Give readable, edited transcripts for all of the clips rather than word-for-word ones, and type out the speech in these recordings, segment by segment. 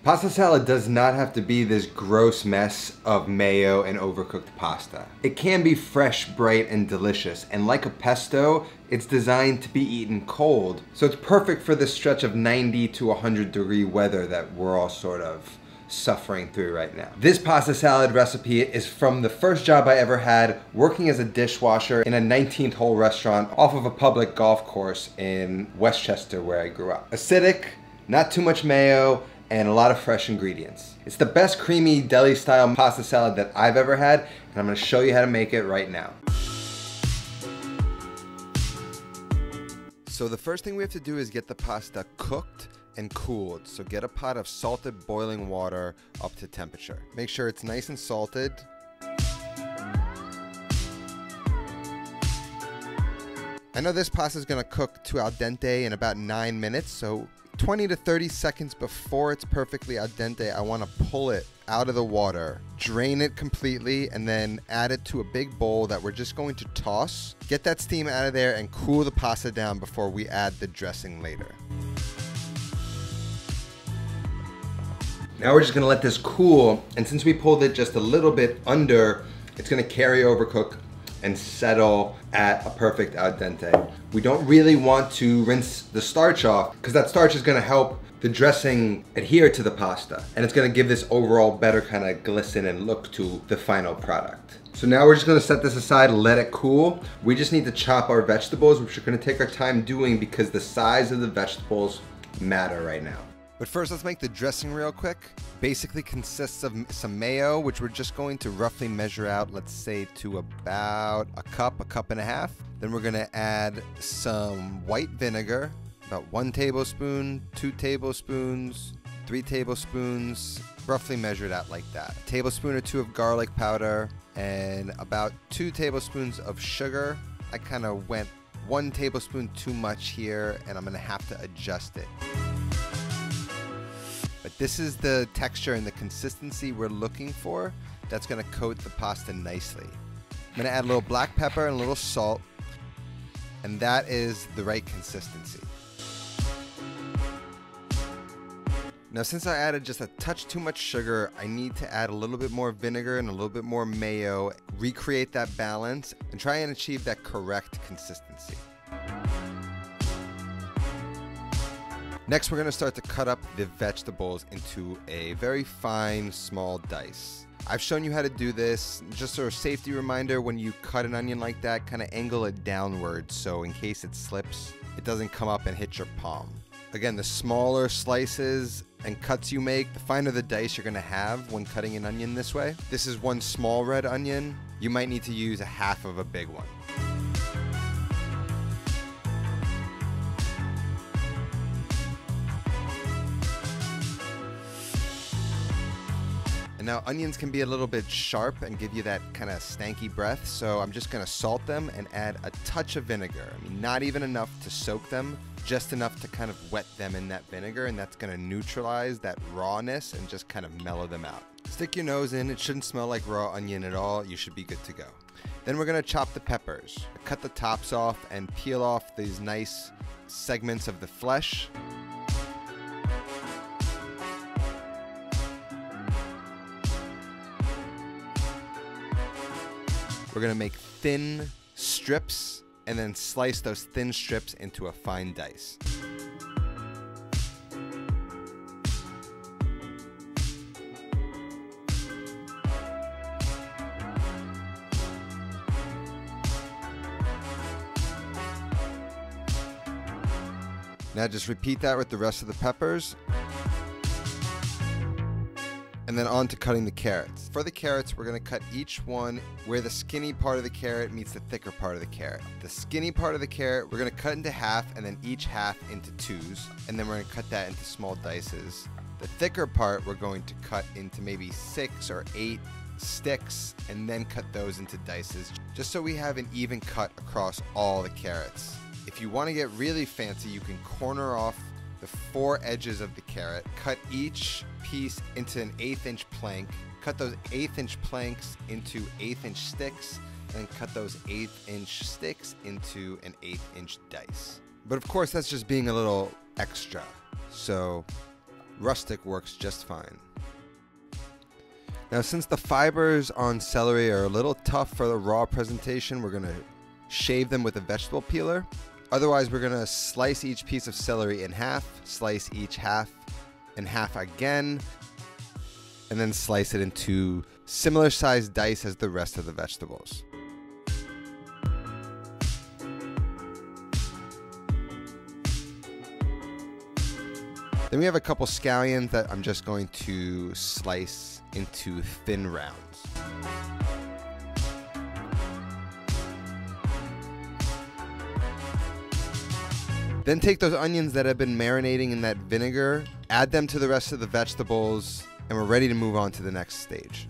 Pasta salad does not have to be this gross mess of mayo and overcooked pasta. It can be fresh, bright, and delicious, and like a pesto, it's designed to be eaten cold, so it's perfect for this stretch of 90 to 100 degree weather that we're all sort of suffering through right now. This pasta salad recipe is from the first job I ever had working as a dishwasher in a 19th hole restaurant off of a public golf course in Westchester where I grew up. Acidic, not too much mayo, and a lot of fresh ingredients. It's the best creamy deli style pasta salad that I've ever had, and I'm gonna show you how to make it right now. So the first thing we have to do is get the pasta cooked and cooled. So get a pot of salted boiling water up to temperature. Make sure it's nice and salted. I know this pasta is gonna cook to al dente in about 9 minutes, so 20 to 30 seconds before it's perfectly al dente, I want to pull it out of the water, drain it completely, and then add it to a big bowl that we're just going to toss. Get that steam out of there and cool the pasta down before we add the dressing later. Now we're just going to let this cool, and since we pulled it just a little bit under, it's going to carry over, cook, and settle at a perfect al dente. We don't really want to rinse the starch off because that starch is gonna help the dressing adhere to the pasta, and it's gonna give this overall better kind of glisten and look to the final product. So now we're just gonna set this aside, let it cool. We just need to chop our vegetables, which we're gonna take our time doing because the size of the vegetables matter right now. But first, let's make the dressing real quick. Basically consists of some mayo, which we're just going to roughly measure out, let's say to about a cup and a half. Then we're gonna add some white vinegar, about 1 tablespoon, 2 tablespoons, 3 tablespoons, roughly measured out like that. A tablespoon or 2 of garlic powder, and about 2 tablespoons of sugar. I kind of went 1 tablespoon too much here, and I'm gonna have to adjust it. But this is the texture and the consistency we're looking for that's gonna coat the pasta nicely. I'm gonna add a little black pepper and a little salt, and that is the right consistency. Now, since I added just a touch too much sugar, I need to add a little bit more vinegar and a little bit more mayo, recreate that balance, and try and achieve that correct consistency. Next, we're gonna start to cut up the vegetables into a very fine, small dice. I've shown you how to do this. Just a safety reminder, when you cut an onion like that, kind of angle it downwards so in case it slips, it doesn't come up and hit your palm. Again, the smaller slices and cuts you make, the finer the dice you're gonna have when cutting an onion this way. This is 1 small red onion. You might need to use a half of a big one. And now onions can be a little bit sharp and give you that kind of stanky breath, so I'm just gonna salt them and add a touch of vinegar. I mean, not even enough to soak them, just enough to kind of wet them in that vinegar, and that's gonna neutralize that rawness and just kind of mellow them out. Stick your nose in, it shouldn't smell like raw onion at all, you should be good to go. Then we're gonna chop the peppers. Cut the tops off and peel off these nice segments of the flesh. We're gonna make thin strips and then slice those thin strips into a fine dice. Now just repeat that with the rest of the peppers. And then on to cutting the carrots. For the carrots, we're gonna cut each one where the skinny part of the carrot meets the thicker part of the carrot. The skinny part of the carrot, we're gonna cut into half and then each half into 2s. And then we're gonna cut that into small dices. The thicker part, we're going to cut into maybe 6 or 8 sticks and then cut those into dices, just so we have an even cut across all the carrots. If you wanna get really fancy, you can corner off the 4 edges of the carrot, cut each piece into an 1/8 inch plank, cut those 1/8 inch planks into 1/8 inch sticks, and cut those 1/8 inch sticks into an 1/8 inch dice. But of course, that's just being a little extra. So rustic works just fine. Now, since the fibers on celery are a little tough for the raw presentation, we're going to shave them with a vegetable peeler. Otherwise, we're going to slice each piece of celery in half, slice each half in half again, and then slice it into similar sized dice as the rest of the vegetables. Then we have a couple scallions that I'm just going to slice into thin rounds. Then take those onions that have been marinating in that vinegar, add them to the rest of the vegetables, and we're ready to move on to the next stage.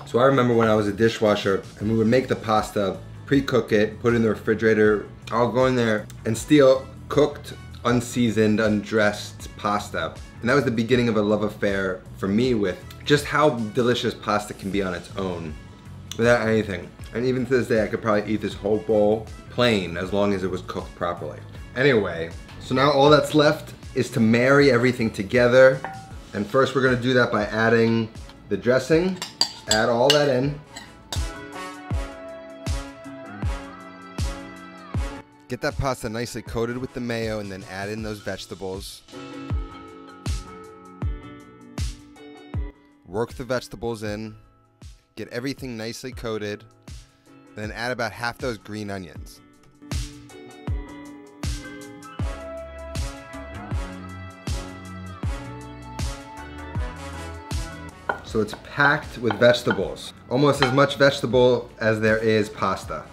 So I remember when I was a dishwasher and we would make the pasta, pre-cook it, put it in the refrigerator. I'll go in there and steal cooked, unseasoned, undressed pasta. And that was the beginning of a love affair for me with just how delicious pasta can be on its own without anything. And even to this day, I could probably eat this whole bowl plain as long as it was cooked properly. Anyway, so now all that's left is to marry everything together. And first we're gonna do that by adding the dressing. Just add all that in. Get that pasta nicely coated with the mayo and then add in those vegetables. Work the vegetables in. Get everything nicely coated. Then add about half those green onions. So it's packed with vegetables. Almost as much vegetable as there is pasta.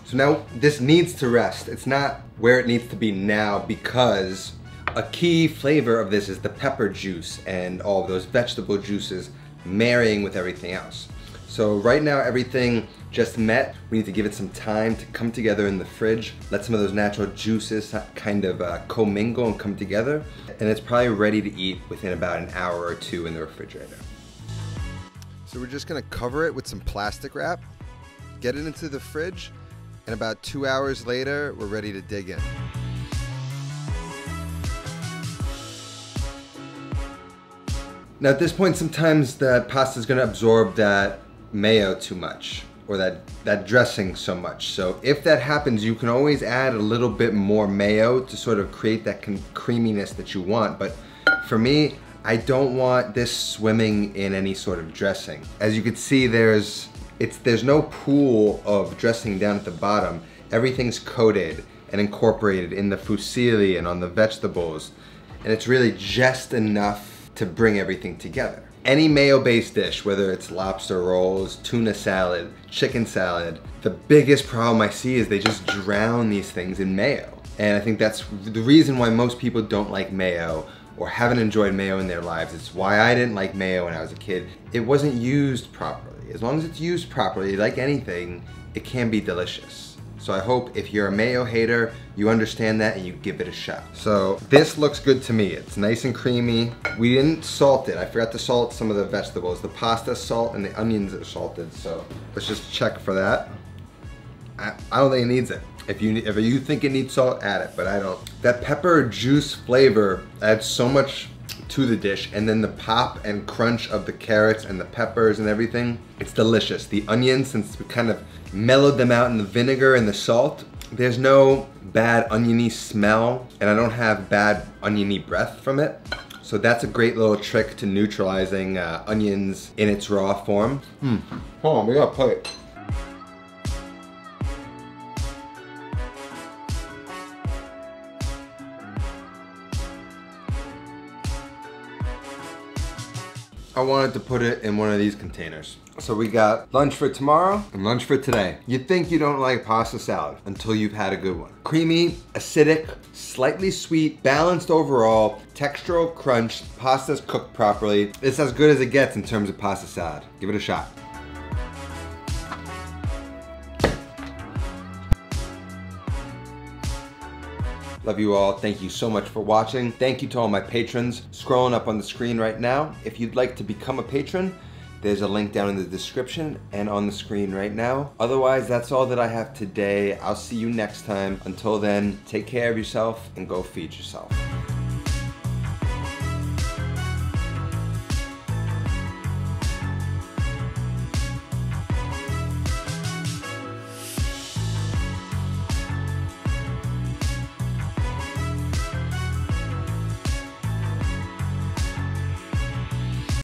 So now this needs to rest. It's not where it needs to be now because a key flavor of this is the pepper juice and all of those vegetable juices marrying with everything else. So right now everything just met. We need to give it some time to come together in the fridge. Let some of those natural juices kind of commingle and come together. And it's probably ready to eat within about an hour or two in the refrigerator. So we're just gonna cover it with some plastic wrap, get it into the fridge, and about 2 hours later, we're ready to dig in. Now at this point, sometimes that pasta is gonna absorb that mayo too much, or that dressing so much. So if that happens, you can always add a little bit more mayo to sort of create that creaminess that you want. But for me, I don't want this swimming in any sort of dressing. As you can see, there's no pool of dressing down at the bottom. Everything's coated and incorporated in the fusilli and on the vegetables. And it's really just enough to bring everything together. Any mayo-based dish, whether it's lobster rolls, tuna salad, chicken salad, the biggest problem I see is they just drown these things in mayo. And I think that's the reason why most people don't like mayo or haven't enjoyed mayo in their lives. It's why I didn't like mayo when I was a kid. It wasn't used properly. As long as it's used properly, like anything, it can be delicious. So I hope if you're a mayo hater, you understand that and you give it a shot. So this looks good to me. It's nice and creamy. We didn't salt it. I forgot to salt some of the vegetables. The pasta salt and the onions are salted. So let's just check for that. I don't think it needs it. If you think it needs salt, add it, but I don't. That pepper juice flavor adds so much to the dish, and then the pop and crunch of the carrots and the peppers and everything, it's delicious. The onions, since we kind of mellowed them out in the vinegar and the salt, there's no bad oniony smell, and I don't have bad oniony breath from it. So that's a great little trick to neutralizing onions in its raw form. Hold on, we got a plate. I wanted to put it in one of these containers. So we got lunch for tomorrow and lunch for today. You'd think you don't like pasta salad until you've had a good one. Creamy, acidic, slightly sweet, balanced overall, textural crunch, pasta's cooked properly. It's as good as it gets in terms of pasta salad. Give it a shot. Love you all. Thank you so much for watching. Thank you to all my patrons scrolling up on the screen right now. If you'd like to become a patron, There's a link down in the description and on the screen right now. Otherwise, that's all that I have today. I'll see you next time. Until then, take care of yourself and go feed yourself.